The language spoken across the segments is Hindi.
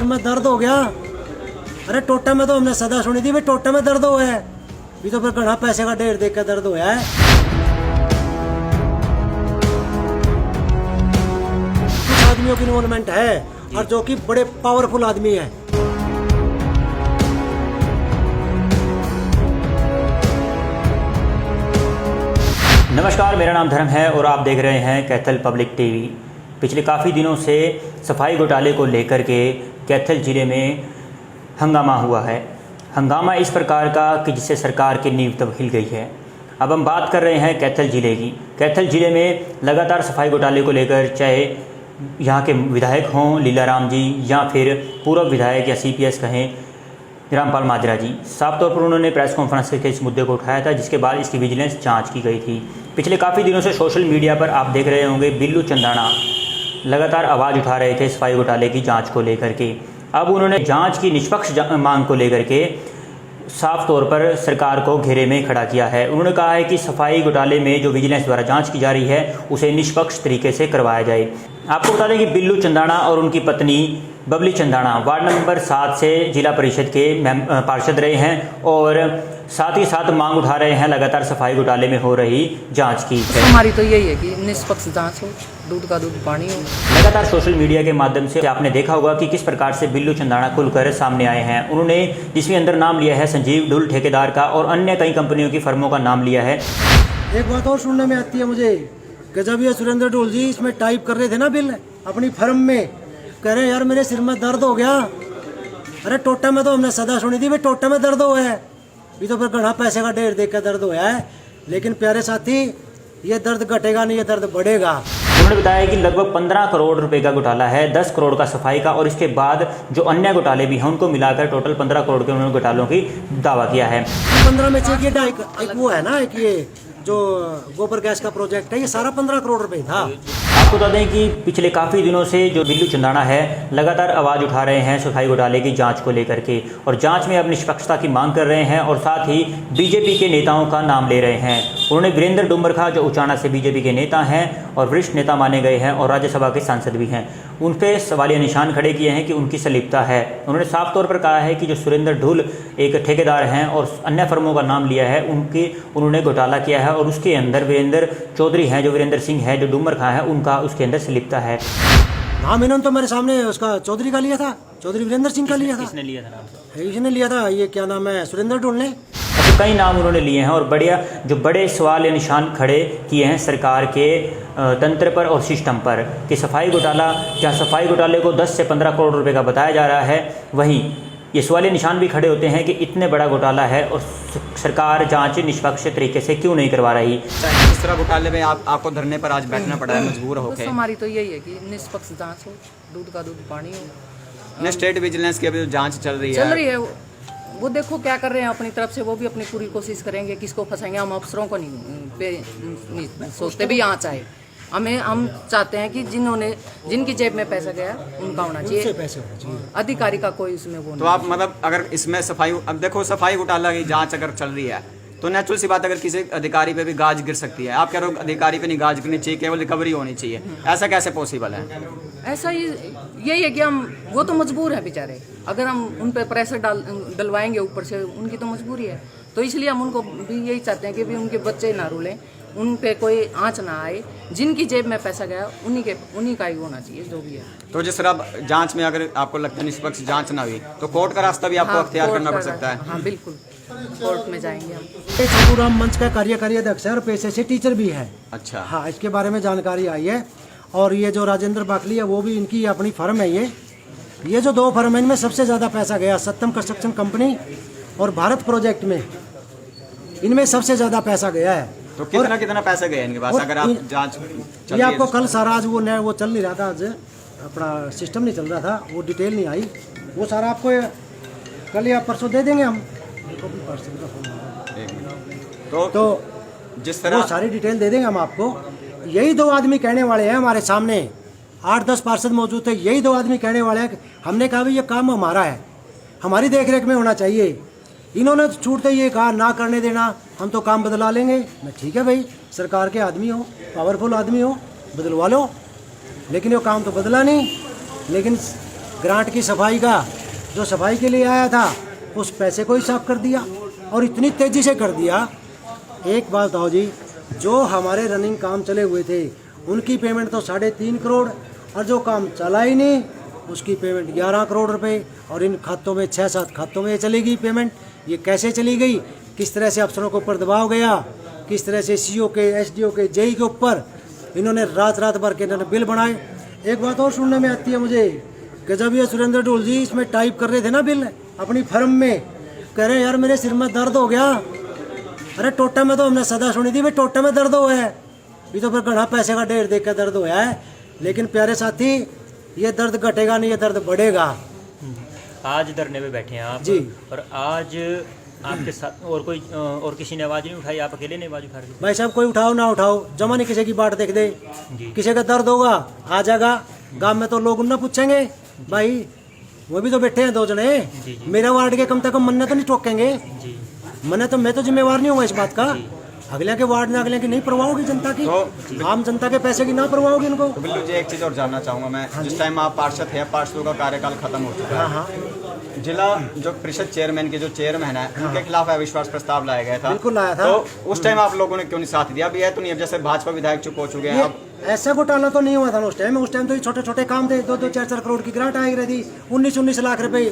में दर्द हो गया। अरे टोटा में तो हमने सदा सुनी थी भाई, टोटा में दर्द हुआ है, ये तो फिर घना पैसे का ढेर देख कर दर्द हुआ है। कुछ आदमियों की इन्वॉल्वमेंट है और जो कि बड़े पावरफुल आदमी है। नमस्कार, मेरा नाम धर्म है और आप देख रहे हैं कैथल पब्लिक टीवी। पिछले काफ़ी दिनों से सफाई घोटाले को लेकर के कैथल ज़िले में हंगामा हुआ है। हंगामा इस प्रकार का कि जिससे सरकार की नींव तक हिल गई है। अब हम बात कर रहे हैं कैथल ज़िले की। कैथल ज़िले में लगातार सफाई घोटाले को लेकर चाहे यहाँ के विधायक हों लीलाराम जी या फिर पूर्व विधायक या CPS कहें रामपाल माजरा जी, साफ तौर पर उन्होंने प्रेस कॉन्फ्रेंस के इस मुद्दे को उठाया था, जिसके बाद इसकी विजिलेंस जांच की गई थी। पिछले काफ़ी दिनों से सोशल मीडिया पर आप देख रहे होंगे बिल्लू चंदाना लगातार आवाज़ उठा रहे थे सफाई घोटाले की जांच को लेकर के। अब उन्होंने जांच की निष्पक्ष मांग को लेकर के साफ तौर पर सरकार को घेरे में खड़ा किया है। उन्होंने कहा है कि सफाई घोटाले में जो विजिलेंस द्वारा जांच की जा रही है उसे निष्पक्ष तरीके से करवाया जाए। आपको बता दें कि बिल्लू चंदाना और उनकी पत्नी बबली चंदाना वार्ड नंबर 7 से जिला परिषद के पार्षद रहे हैं और साथ ही साथ मांग उठा रहे हैं लगातार सफाई घोटाले में हो रही जांच की। हमारी तो यही है कि निष्पक्ष जांच हो, दूध का दूध पानी हो। लगातार सोशल मीडिया के माध्यम से आपने देखा होगा कि किस प्रकार से बिल्लू चंदाना खुलकर सामने आए हैं। उन्होंने जिसमें अंदर नाम लिया है संजीव ढुल ठेकेदार का और अन्य कई कंपनियों की फर्मों का नाम लिया है। एक बात और सुनने में आती है मुझे कि जब ये सुरेंद्र ढोल जी इसमें टाइप कर रहे थे ना बिल अपनी फर्म में, कह रहे यार मेरे सिर में दर्द हो गया। अरे टोटा में तो हमने सदा सुनी थी भाई, टोटा में दर्द हुआ है, ये तो फिर घना पैसे का ढेर देख कर दर्द हुआ है। लेकिन प्यारे साथी, ये दर्द घटेगा नहीं, ये दर्द बढ़ेगा। उन्होंने बताया कि लगभग 15 करोड़ रुपए का घोटाला है, 10 करोड़ का सफाई का और इसके बाद जो अन्य घोटाले भी हैं उनको मिलाकर टोटल 15 करोड़ के उन्होंने घोटालों की दावा किया है। 15 में से एक वो है ना, एक ये जो गोबर गैस का प्रोजेक्ट है, ये सारा 15 करोड़ रुपए था। आपको बता दें कि पिछले काफ़ी दिनों से जो बिल्लू चंदाना है लगातार आवाज़ उठा रहे हैं सफाई घोटाले की जांच को लेकर के और जांच में अब निष्पक्षता की मांग कर रहे हैं और साथ ही बीजेपी के नेताओं का नाम ले रहे हैं। उन्होंने वीरेंद्र डुम्बरखा जो उचाना से बीजेपी के नेता हैं और वरिष्ठ नेता माने गए हैं और राज्यसभा के सांसद भी हैं, उन पर सवालिया निशान खड़े किए हैं कि उनकी संलिप्तता है। उन्होंने साफ तौर पर कहा है कि जो सुरेंद्र ढुल एक ठेकेदार हैं और अन्य फर्मों का नाम लिया है, उन्होंने घोटाला किया है और उसके अंदर वीरेंद्र चौधरी हैं, जो वीरेंद्र सिंह है, जो डुम्बरखा है, उनका उसके अंदर संलिप्तता है। नाम इन्होंने तो मेरे सामने उसका चौधरी का लिया था, चौधरी वीरेंद्र सिंह का लिया था। किसने लिया था नाम? इसने लिया था, ये क्या नाम है, सुरेंद्र ढुल ने। तो कई नाम उन्होंने लिए हैं और जो बड़े सवाल या निशान खड़े किए हैं सरकार के तंत्र पर और सिस्टम पर कि सफाई घोटाला, जहाँ सफाई घोटाले को 10 से 15 करोड़ रुपए का बताया जा रहा है, वहीं ये सवाल निशान भी खड़े होते हैं कि इतने बड़ा घोटाला है और सरकार जांच निष्पक्ष तरीके से क्यों नहीं करवा रही। इस तरह घोटाले में आपको धरने पर आज बैठना पड़ा है मजबूर होकर। हमारी तो यही है कि निष्पक्ष जांच हो, दूध का दूध पानी हो। स्टेट विजिलेंस की अभी जांच चल रही है वो देखो क्या कर रहे हैं अपनी तरफ से, वो भी अपनी पूरी कोशिश करेंगे। किसको फंसाएंगे, हम अफसरों को नहीं सोचते भी यहाँ चाहे हम चाहते हैं कि जिनकी जेब में पैसा गया उनका होना चाहिए, पैसे होना चाहिए, अधिकारी का कोई उसमें वो तो आप मतलब अगर इसमें अब देखो सफाई घोटाला की जांच अगर चल रही है तो नेचुरल सी बात अगर किसी अधिकारी पे भी गाज गिर सकती है। आप कह रहे हो अधिकारी पे नहीं गाज गिरनी चाहिए, केवल रिकवरी होनी चाहिए, ऐसा कैसे पॉसिबल है? ऐसा ही यही है कि वो तो मजबूर है बेचारे। अगर हम उन पे प्रेशर डलवाएंगे ऊपर से, उनकी तो मजबूरी है। तो इसलिए हम उनको भी यही चाहते हैं कि भी उनके बच्चे ना रूलें, उन पे कोई आँच ना आए। जिनकी जेब में पैसा गया उन्हीं का ही होना चाहिए जो भी है। तो जिस तरह जांच में अगर आपको लगता है निष्पक्ष जांच ना हुई तो कोर्ट का रास्ता भी आपको अख्तियार करना पड़ सकता है। हाँ बिल्कुल, कोर्ट में जाएंगे हम। छतुराम मंच का कार्यकारी अध्यक्ष है और पेशे से टीचर भी है। अच्छा, हाँ, इसके बारे में जानकारी आई है। और ये जो राजेंद्र बाकली है वो भी इनकी अपनी फर्म है। ये जो 2 फर्म है इनमें सबसे ज़्यादा पैसा गया, सत्यम कंस्ट्रक्शन कंपनी और भारत प्रोजेक्ट में, इनमें सबसे ज़्यादा पैसा गया है। तो कितना पैसा गया इनके पास अगर आप जांच? ये आपको कल सारा आज वो चल नहीं रहा था, आज अपना सिस्टम नहीं चल रहा था, वो डिटेल नहीं आई। वो सारा आपको कल या परसों दे देंगे हम। तो जिस तरह वो सारी डिटेल दे देंगे हम आपको। यही 2 आदमी कहने वाले हैं, हमारे सामने 8-10 पार्षद मौजूद थे, यही 2 आदमी कहने वाले हैं। हमने कहा भाई ये काम हमारा है, हमारी देखरेख में होना चाहिए। इन्होंने छूटते ये कहा ना करने देना, हम तो काम बदला लेंगे। मैं ठीक है भाई, सरकार के आदमी हो, पावरफुल आदमी हो, बदलवा लो। लेकिन वो काम तो बदला नहीं। लेकिन ग्रांट की सफाई का जो सफाई के लिए आया था उस पैसे को ही साफ कर दिया और इतनी तेज़ी से कर दिया। एक बात बताओ जी, जो हमारे रनिंग काम चले हुए थे उनकी पेमेंट तो 3.5 करोड़ और जो काम चला ही नहीं उसकी पेमेंट 11 करोड़ रुपए और इन खातों में 6-7 खातों में चली गई पेमेंट। ये कैसे चली गई, किस तरह से अफसरों के ऊपर दबाव गया, किस तरह से सीओ के, एसडीओ के, जेई के ऊपर इन्होंने रात भर के इन्होंने बिल बनाए। एक बात और सुनने में आती है मुझे, गजब ये सुरेंद्र ढोल जी इसमें टाइप कर रहे थे ना बिल अपनी फर्म में, कह रहे यार मेरे सिर में दर्द हो गया। अरे टोटा में तो हमने सदा सुनी थी भाई टोटा में दर्द हुआ है, ये तो फिर घना पैसे का ढेर देख कर दर्द हुआ है। लेकिन प्यारे साथी ये दर्द घटेगा नहीं, ये दर्द बढ़ेगा। आज धरने पे बैठे हैं आप जी। और आज आपके साथ और कोई और किसी ने आवाज़ नहीं उठाई, आप अकेले ने आवाज़ उठा रही? भाई साहब कोई उठाओ ना उठाओ, जमा नहीं किसी की बात देख दे, जी। किसी का दर्द होगा आ जाएगा गांव में तो लोग उन्ना पूछेंगे भाई वो भी तो बैठे हैं 2 जने, जी। मेरा वार्ड के कम से कम मन्ने तो नहीं टोकेंगे, जी। मैं तो जिम्मेवार नहीं हूँ इस बात का। अगले के वार्ड में अगले की नहीं परवाह होगी जनता की, आम जनता के पैसे की ना परवाह होगी इनको। तो बिल्लू जी एक चीज़ और जानना चाहूँगा मैं, जिस टाइम आप पार्षद थे, पार्षदों का कार्यकाल खत्म हो चुका है, हाँ जिला जो परिषद चेयरमैन के जो चेयरमैन है उनके खिलाफ अविश्वास प्रस्ताव लाया गया था। बिल्कुल लाया था। तो उस टाइम आप लोगों ने क्यों नहीं साथ दिया? अभी है तो नहीं, अब जैसे भाजपा विधायक चुप हो चुके हैं, अब ऐसा घोटाला तो नहीं हुआ था उस टाइम तो ये छोटे छोटे काम थे, 2-2 4-4 करोड़ की ग्रांट आई रही थी, 19-19 लाख रुपए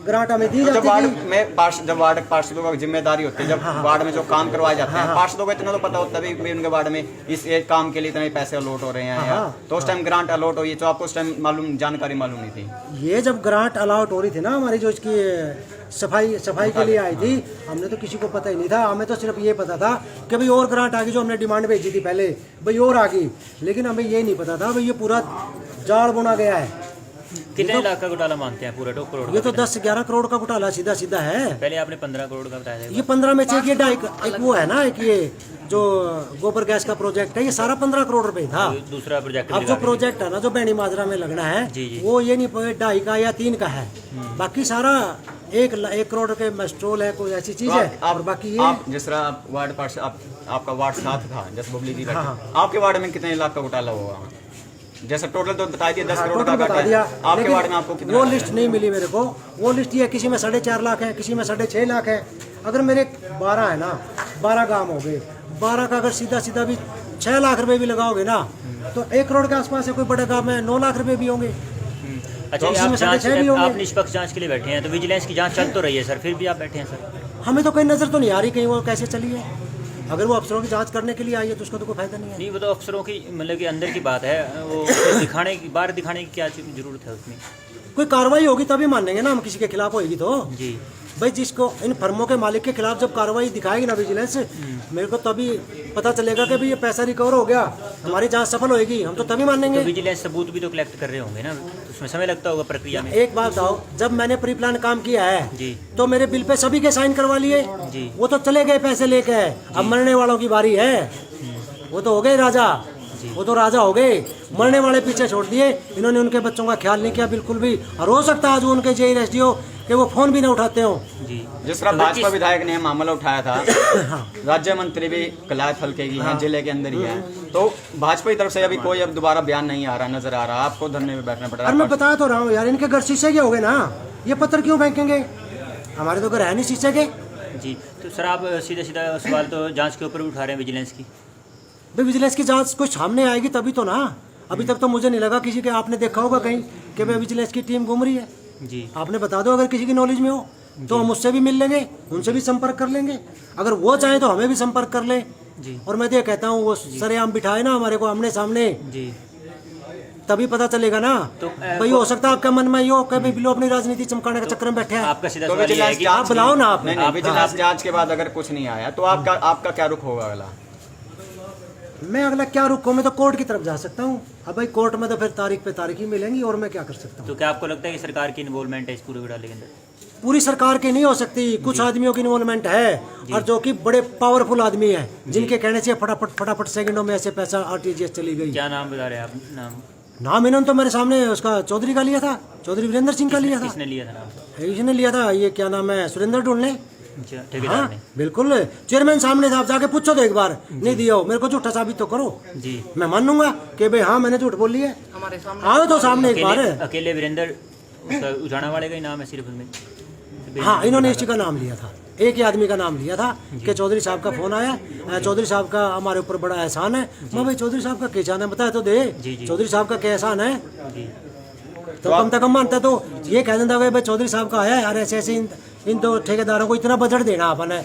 ग्रांट हमें दी जब जाती वार्ड थी। में जब वार्ड पार्षदों का जिम्मेदारी होती है, जब वार्ड में जो काम करवाए जाते हैं, पार्षदों को इतना तो पता होता है भी उनके वार्ड में इस एक काम के लिए इतने पैसे अलॉट हो रहे हैं, या तो उस टाइम ग्रांट अलॉट हुई तो आपको उस टाइम जानकारी मालूम नहीं थी? ये जब ग्रांट अलाउट हो रही थी ना हमारी जो इसकी सफाई के लिए आई थी, हमने तो किसी को पता ही नहीं था, हमें तो सिर्फ ये पता था कि भाई और ग्रांट आ गई, जो हमने डिमांड भेजी थी पहले भाई और आ गई, लेकिन हमें ये नहीं पता था भाई ये पूरा जाल बुना गया है। कितने लाख का घोटाला मानते हैं? पूरा 2 करोड़ ये का? तो 10-11 करोड़ का घोटाला सीधा है। पहले आपने 15 करोड़ का बताया था। ये 15 में से ये 2.5 एक वो है ना, एक ये जो गोबर गैस का प्रोजेक्ट है ये सारा 15 करोड़ रुपए था। दूसरा प्रोजेक्ट अब जो प्रोजेक्ट है ना जो बैनी माजरा में लगना है, जी, जी। वो ये नहीं 2.5 का या 3 का है, बाकी सारा 1 करोड़ के मेस्ट्रोल है, कोई ऐसी चीज है। और बाकी ये आप जिस तरह आप वार्ड पार्षद आपका वार्ड 7 था, जैसे बबली जी बैठे, आपके वार्ड में कितने लाख का घोटाला हुआ? जैसे टोटल तो बता दिया 10 करोड़ का बता दिया, आपके लेकिन वार्ड में आपको कितना? वो लिस्ट नहीं मिली मेरे को। वो लिस्ट ये किसी में 4.5 लाख है, किसी में 6.5 लाख है। अगर मेरे 12 है ना, 12 काम हो गए, 12 का अगर सीधा भी 6 लाख रुपए भी लगाओगे ना तो 1 करोड़ के आसपास है। कोई बड़े काम में 9 लाख रुपए भी होंगे। अच्छा, किसी आप में जांच 6.5 भी होंगे। आप निष्पक्ष जांच के लिए बैठे हैं, तो विजिलेंस की जांच चल तो रही है सर, फिर भी आप बैठे हैं सर? हमें तो कोई नजर तो नहीं आ रही कहीं वो कैसे चली है। अगर वो अफसरों की जांच करने के लिए आई है तो उसका तो कोई फायदा नहीं है। नहीं, वो तो अफसरों की मतलब कि अंदर की बात है, वो बाहर दिखाने की क्या जरूरत है उसमें? कोई कार्रवाई होगी तभी मानेंगे ना हम, किसी के खिलाफ होगी तो। जी। भाई जिसको इन फर्मों के मालिक के खिलाफ जब कार्रवाई दिखाएगी ना विजिलेंस, मेरे को तभी पता चलेगा कि भाई ये पैसा रिकवर हो गया, हमारी जांच सफल होएगी, हम तो तभी मानेंगे। तो विजिलेंस सबूत भी तो कलेक्ट कर रहे होंगे ना, तो उसमें समय लगता होगा प्रक्रिया में। एक बात बताओ, जब मैंने प्री प्लान काम किया है जी। तो मेरे बिल पे सभी के साइन करवा लिए जी। वो तो चले गए पैसे लेके, अब मरने वालों की बारी है। वो तो हो गए राजा, वो तो राजा हो गए, मरने वाले पीछे छोड़ दिए। इन्होंने उनके बच्चों का ख्याल नहीं किया बिल्कुल भी, और हो सकता है आज उनके जेई एसडीओ कि वो फोन भी ना उठाते हो। जी। जिस तरह भाजपा विधायक ने मामला उठाया था, राज्य मंत्री भी कलायत हल्के की हैं, जिले के अंदर ही है, तो भाजपा की तरफ से अभी कोई अब दोबारा बयान नहीं आ रहा, नजर आ रहा, आपको धरने में बैठना पड़ रहा और मैं है। बता तो रहा हूँ यार, इनके घर शीशे के हो गए ना, ये पत्थर क्यों फेंकेंगे? हमारे तो घर है नहीं शीशे के। जी। तो सर आप सीधा सवाल तो जांच के ऊपर भी उठा रहे हैं विजिलेंस की? भाई विजिलेंस की जांच कुछ सामने आएगी तभी तो ना। अभी तक तो मुझे नहीं लगा किसी के, आपने देखा होगा कहीं कि भाई विजिलेंस की टीम घूम रही है। जी। आपने बता दो अगर किसी की नॉलेज में हो तो हम उससे भी मिल लेंगे, उनसे भी संपर्क कर लेंगे, अगर वो चाहे तो हमें भी संपर्क कर ले। जी। और मैं तो ये कहता हूँ वो सरेआम बिठाए ना हमारे को आमने सामने, जी। तभी पता चलेगा ना। तो भाई हो सकता है आपके मन में ये हो कि भाई बिल्लो अपनी राजनीति चमकाने के चक्कर में बैठे हैं। आपका सीधा तो सवाल ये है विजिलेंस कि आप बुलाओ ना आप। नहीं, विजिलेंस जांच के बाद अगर कुछ नहीं आया तो आपका क्या रुख होगा अगला? मैं अगला क्या रुकूं, मैं तो कोर्ट की तरफ जा सकता हूँ। अब भाई कोर्ट में तो फिर तारीख पे तारीख ही मिलेंगी, और मैं क्या कर सकता हूँ। तो क्या आपको लगता है कि सरकार की इन्वॉल्वमेंट है इस पूरे घोटाले के अंदर? पूरी सरकार की नहीं हो सकती, कुछ आदमियों की इन्वॉल्वमेंट है, और जो कि बड़े पावरफुल आदमी हैं, जिनके कहने से फटाफट सेकंडों में ऐसे पैसा आरटीजीएस चली गई। क्या नाम बता रहे हैं आप? नाम इन्होंने तो मेरे सामने उसका चौधरी का लिया था, चौधरी वीरेंद्र सिंह का लिया था। किसने लिया था नाम? इसने लिया था, ये क्या नाम है, सुरेंद्र ढोल ने। अच्छा, ठेकेदार हाँ ने। बिल्कुल, चेयरमैन सामने था, आप जाके पूछो तो एक बार। नहीं दिया हो, मेरे को झूठा साबित तो करो, जी। मैं मानूंगा कि भाई हाँ मैंने झूठ बोली है। हमारे सामने आओ तो सामने एक बार। अकेले वीरेंद्र उसका उठाने वाले का ही नाम है सिर्फ उसमें? हाँ, इन्होंने इसी का नाम लिया था, एक ही आदमी का नाम लिया था कि चौधरी साहब का फोन आया, चौधरी साहब का हमारे ऊपर बड़ा एहसान है। मैं भाई चौधरी साहब का क्या एहसान है बताया तो दे, चौधरी साहब का क्या एहसान है, तो कम से कम मानता तो ये कह देता भाई चौधरी साहब का आया यार, ऐसे ऐसे इन दो ठेकेदारों को इतना बजट देना अपन है।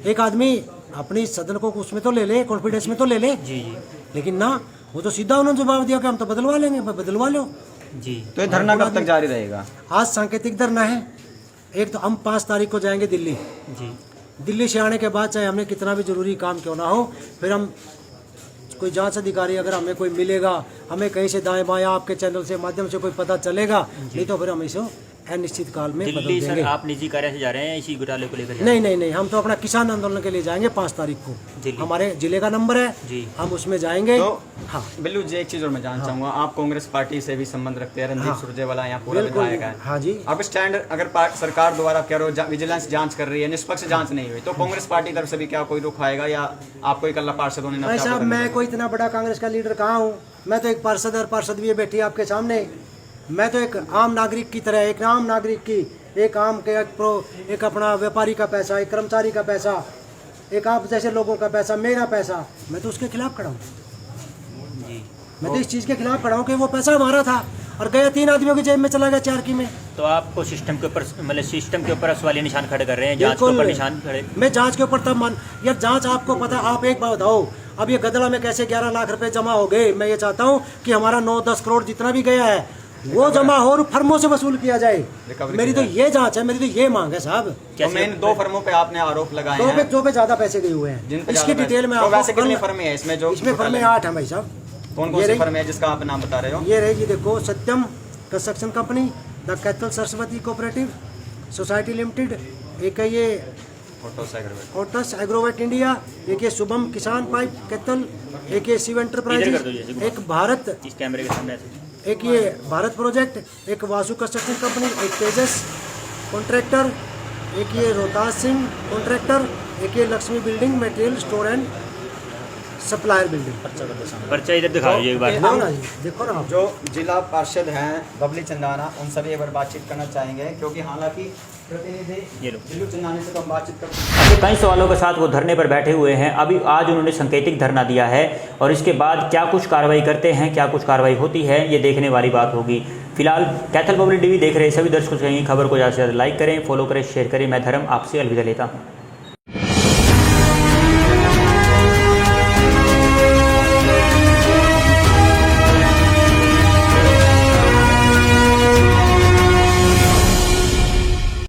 एक आदमी अपनी सदन को उसमें तो ले ले, कॉन्फिडेंस में तो ले ले, लेकिन ना, वो तो सीधा उन्होंने जवाब दिया कि हम तो बदलवा लेंगे, बदलवा लो जी। तो ये धरना कब तक जारी रहेगा? आज सांकेतिक धरना है। एक तो हम 5 तारीख को जाएंगे दिल्ली जी। दिल्ली से आने के बाद चाहे हमें कितना भी जरूरी काम क्यों ना हो, फिर हम कोई जांच अधिकारी अगर हमें कोई मिलेगा, हमें कहीं से दाएं बाएं आपके चैनल से माध्यम से कोई पता चलेगा, नहीं तो फिर हम इसे अनिश्चित काल में बदल दिल्ली देंगे। सर आप निजी कार्य से जा रहे हैं इसी घोटाले को लेकर? नहीं, हम तो अपना किसान आंदोलन के लिए जाएंगे 5 तारीख को, हमारे जिले का नंबर है जी। हम उसमें जाएंगे। तो हाँ बिल्लू जी, एक चीज और मैं जानना चाहूंगा, आप कांग्रेस पार्टी से भी संबंध रखते हैं, रणदीप सुरजेवाला यहाँ पूरा विधायक है। हाँ जी। आप स्टैंड अगर सरकार द्वारा कह रहे हो विजिलेंस जांच कर रही है, निष्पक्ष जांच नहीं हुई, तो कांग्रेस पार्टी तरफ से भी क्या कोई रुख आएगा या आपको इकल्ला पार्षद होने भाई साहब, मैं कोई इतना बड़ा कांग्रेस का लीडर कहाँ हूँ, मैं तो एक पार्षद और पार्षद भी बैठी है आपके सामने, मैं तो एक आम नागरिक की तरह, एक आम नागरिक की, एक आम के एक अपना व्यापारी का पैसा, एक कर्मचारी का पैसा, एक आप जैसे लोगों का पैसा, मेरा पैसा, मैं तो उसके खिलाफ खड़ा हूँ। मैं तो इस चीज़ के खिलाफ खड़ा हूँ कि वो पैसा हमारा था और गया 3 आदमियों की जेब में चला गया 4 की में। तो आपको सिस्टम के ऊपर, मतलब सिस्टम के ऊपर सवालिया निशान खड़े कर रहे हैं, जांच के ऊपर निशान खड़े? मैं जांच के ऊपर तब मान यार, जांच आपको पता, आप एक बात बताओ, अब ये गदला में कैसे 11 लाख रुपए जमा हो गए? मैं ये चाहता हूँ कि हमारा 9-10 करोड़ जितना भी गया है वो जमा हो और फर्मों से वसूल किया जाए। मेरी तो ये जांच है, मेरी तो ये मांग है साहब। तो मेन 2 फर्मों पे आपने आरोप लगाए हैं, जो पे ज्यादा पैसे गए हुए हैं, इसकी डिटेल में तो वैसे कितनी फर्में हैं इसमें? जो इसमें फर्में 8 हैं भाई साहब। कौन कौन सी फर्में हैं जिसका आप नाम बता रहे हो? ये रही, ये देखो, Satyam construction company, the Kaithal Saraswati cooperative society limited, एक है ये ओटस एग्रोवेट इंडिया, एक ये शुभम किसान पाइप कैथल, एक ये शिव एंटरप्राइजेज, एक भारत, इस कैमरे के सामने, एक ये भारत प्रोजेक्ट, एक वासु कंस्ट्रक्शन कंपनी, एक तेजस कॉन्ट्रैक्टर, एक ये रोहतास सिंह कॉन्ट्रैक्टर, एक ये Lakshmi building material store and supplier building. पर्चा इधर दिखा दीजिए एक बार। हाँ ना जी, देखो ना आप। जो जिला पार्षद हैं बबली चंदाना, उन सभी एक बार बातचीत करना चाहेंगे, क्योंकि हालांकि प्रतिनिधि जिलू चंदाने से तो हम बातचीत करते हैं। कई सवालों के साथ वो धरने पर बैठे हुए हैं। अभी आज उन्होंने संकेतिक धरना दिया है और इसके बाद क्या कुछ कार्रवाई करते हैं, क्या कुछ कार्रवाई होती है, ये देखने वाली बात होगी। फिलहाल कैथल पब्लिक टीवी देख रहे सभी दर्शकों से खबर को ज़्यादा से ज़्यादा लाइक करें, फॉलो करें, शेयर करें। मैं धर्म आपसे अलविदा लेता हूँ।